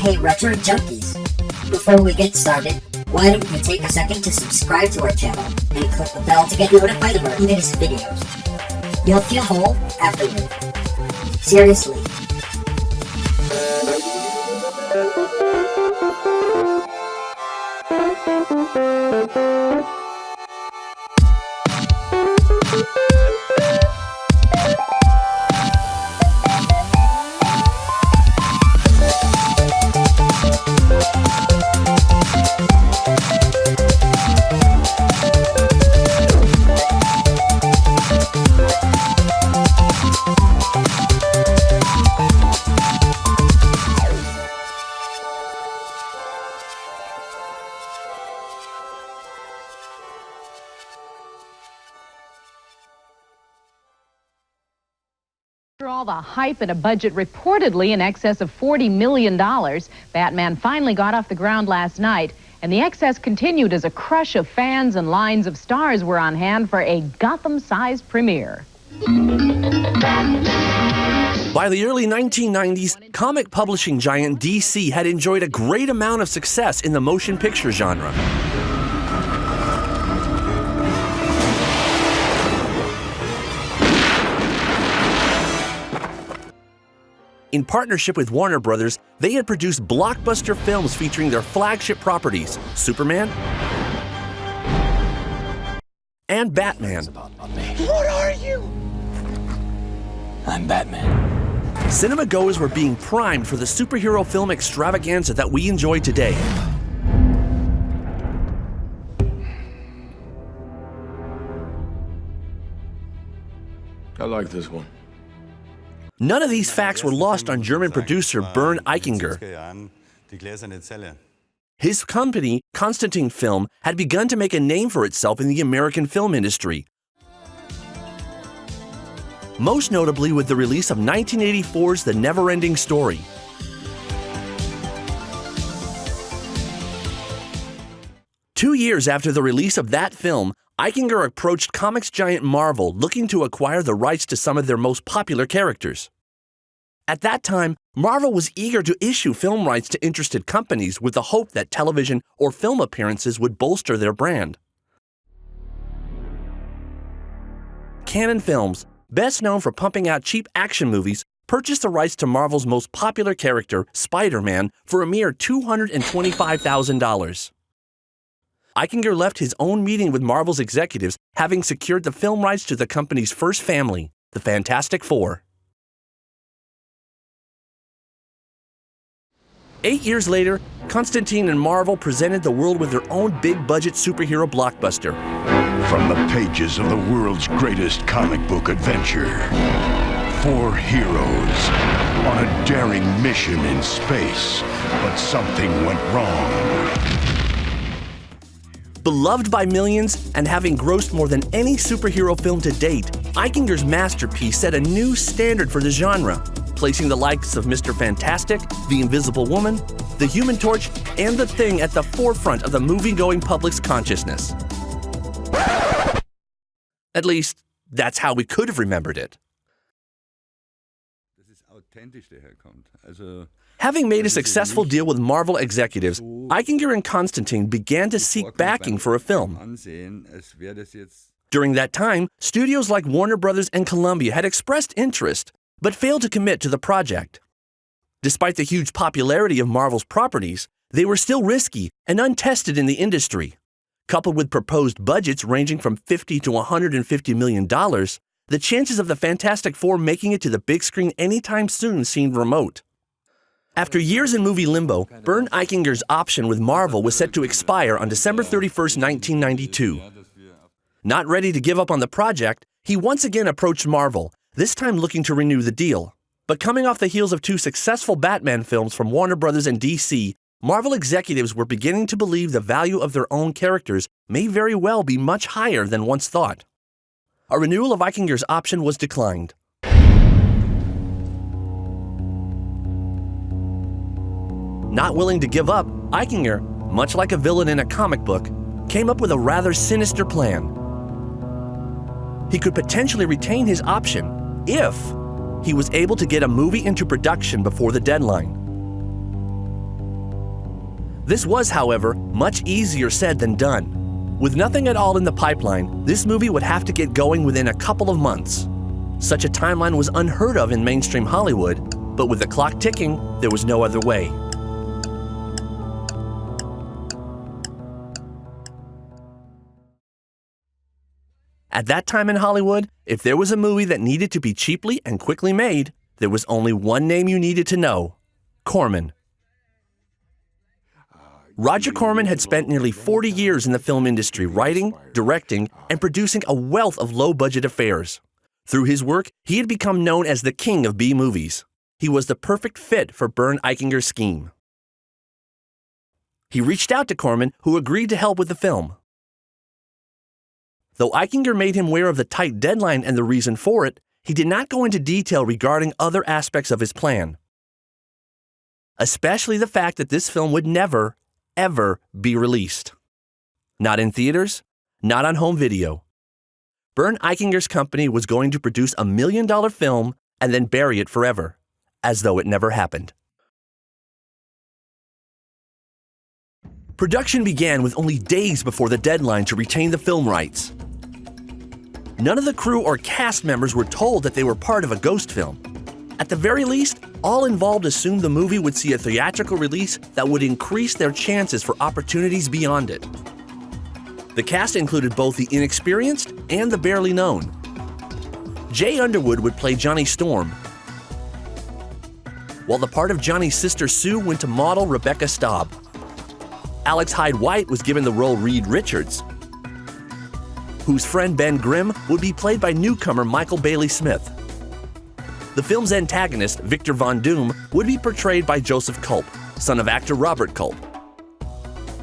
Hey Retro Junkies! Before we get started, why don't you take a second to subscribe to our channel and click the bell to get notified of our latest videos. You'll feel whole afterward. Seriously. After all the hype and a budget reportedly in excess of $40 million, Batman finally got off the ground last night, and the excess continued as a crush of fans and lines of stars were on hand for a Gotham-sized premiere. By the early 1990s, comic publishing giant DC had enjoyed a great amount of success in the motion picture genre. In partnership with Warner Brothers, they had produced blockbuster films featuring their flagship properties, Superman and Batman. What are you? I'm Batman. Cinemagoers were being primed for the superhero film extravaganza that we enjoy today. I like this one. None of these facts were lost on German producer Bernd Eichinger. His company, Constantin Films, had begun to make a name for itself in the American film industry. Most notably with the release of 1984's The Never-Ending Story. Two years after the release of that film, Eichinger approached comics giant Marvel looking to acquire the rights to some of their most popular characters. At that time, Marvel was eager to issue film rights to interested companies with the hope that television or film appearances would bolster their brand. Canon Films, best known for pumping out cheap action movies, purchased the rights to Marvel's most popular character, Spider-Man, for a mere $225,000. Eichinger left his own meeting with Marvel's executives, having secured the film rights to the company's first family, the Fantastic Four. 8 years later, Constantin and Marvel presented the world with their own big-budget superhero blockbuster. From the pages of the world's greatest comic book adventure, four heroes on a daring mission in space, but something went wrong. Beloved by millions and having grossed more than any superhero film to date, Eichinger's masterpiece set a new standard for the genre, placing the likes of Mr. Fantastic, The Invisible Woman, The Human Torch, and The Thing at the forefront of the movie-going public's consciousness. At least, that's how we could have remembered it. Having made a successful deal with Marvel executives, Eichinger and Constantin began to seek backing for a film. During that time, studios like Warner Brothers and Columbia had expressed interest, but failed to commit to the project. Despite the huge popularity of Marvel's properties, they were still risky and untested in the industry. Coupled with proposed budgets ranging from $50 to $150 million, the chances of the Fantastic Four making it to the big screen anytime soon seemed remote. After years in movie limbo, Bernd Eichinger's option with Marvel was set to expire on December 31st, 1992. Not ready to give up on the project, he once again approached Marvel, this time looking to renew the deal. But coming off the heels of two successful Batman films from Warner Brothers and DC, Marvel executives were beginning to believe the value of their own characters may very well be much higher than once thought. A renewal of Eichinger's option was declined. Not willing to give up, Eichinger, much like a villain in a comic book, came up with a rather sinister plan. He could potentially retain his option if he was able to get a movie into production before the deadline. This was, however, much easier said than done. With nothing at all in the pipeline, this movie would have to get going within a couple of months. Such a timeline was unheard of in mainstream Hollywood, but with the clock ticking, there was no other way. At that time in Hollywood, if there was a movie that needed to be cheaply and quickly made, there was only one name you needed to know: Corman. Roger Corman had spent nearly 40 years in the film industry writing, directing, and producing a wealth of low-budget affairs. Through his work, he had become known as the king of B-movies. He was the perfect fit for Bernd Eichinger's scheme. He reached out to Corman, who agreed to help with the film. Though Eichinger made him aware of the tight deadline and the reason for it, he did not go into detail regarding other aspects of his plan. Especially the fact that this film would never, ever be released. Not in theaters, not on home video. Bernd Eichinger's company was going to produce a $1 million film and then bury it forever, as though it never happened. Production began with only days before the deadline to retain the film rights. None of the crew or cast members were told that they were part of a ghost film. At the very least, all involved assumed the movie would see a theatrical release that would increase their chances for opportunities beyond it. The cast included both the inexperienced and the barely known. Jay Underwood would play Johnny Storm, while the part of Johnny's sister Sue went to model Rebecca Staub. Alex Hyde White was given the role Reed Richards, whose friend Ben Grimm would be played by newcomer Michael Bailey Smith. The film's antagonist, Victor Von Doom, would be portrayed by Joseph Culp, son of actor Robert Culp.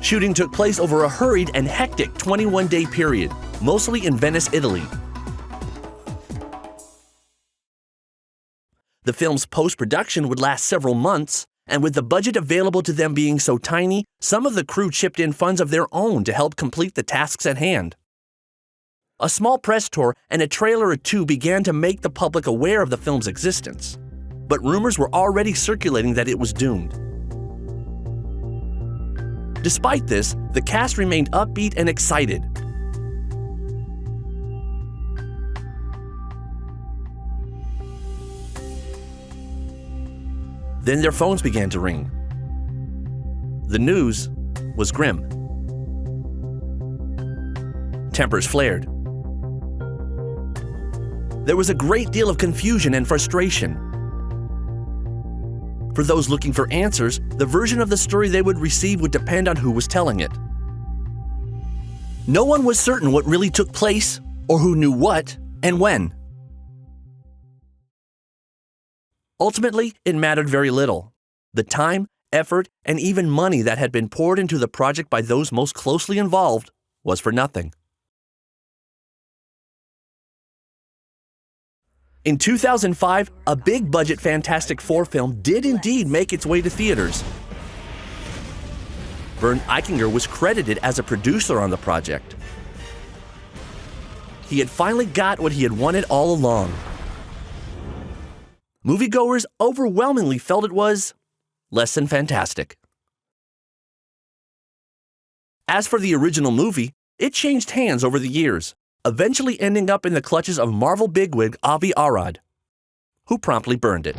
Shooting took place over a hurried and hectic 21-day period, mostly in Venice, Italy. The film's post-production would last several months, and with the budget available to them being so tiny, some of the crew chipped in funds of their own to help complete the tasks at hand. A small press tour and a trailer or two began to make the public aware of the film's existence, but rumors were already circulating that it was doomed. Despite this, the cast remained upbeat and excited. Then their phones began to ring. The news was grim. Tempers flared. There was a great deal of confusion and frustration. For those looking for answers, the version of the story they would receive would depend on who was telling it. No one was certain what really took place, or who knew what and when. Ultimately, it mattered very little. The time, effort, and even money that had been poured into the project by those most closely involved was for nothing. In 2005, a big-budget Fantastic Four film did indeed make its way to theaters. Bernd Eichinger was credited as a producer on the project. He had finally got what he had wanted all along. Moviegoers overwhelmingly felt it was less than fantastic. As for the original movie, it changed hands over the years, eventually ending up in the clutches of Marvel bigwig Avi Arad, who promptly burned it.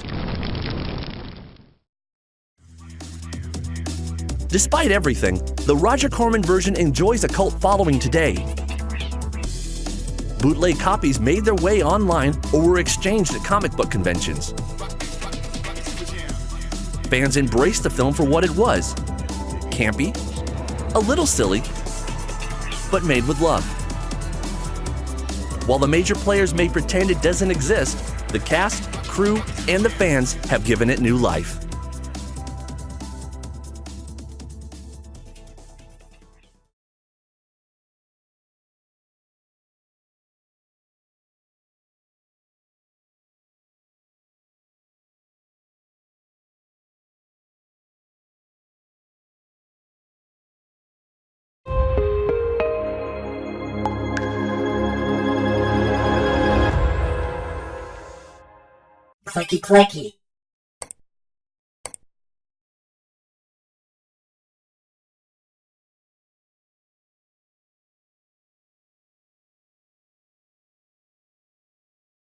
Despite everything, the Roger Corman version enjoys a cult following today. Bootleg copies made their way online or were exchanged at comic book conventions. Fans embraced the film for what it was: campy, a little silly, but made with love. While the major players may pretend it doesn't exist, the cast, crew, and the fans have given it new life. Clicky clicky.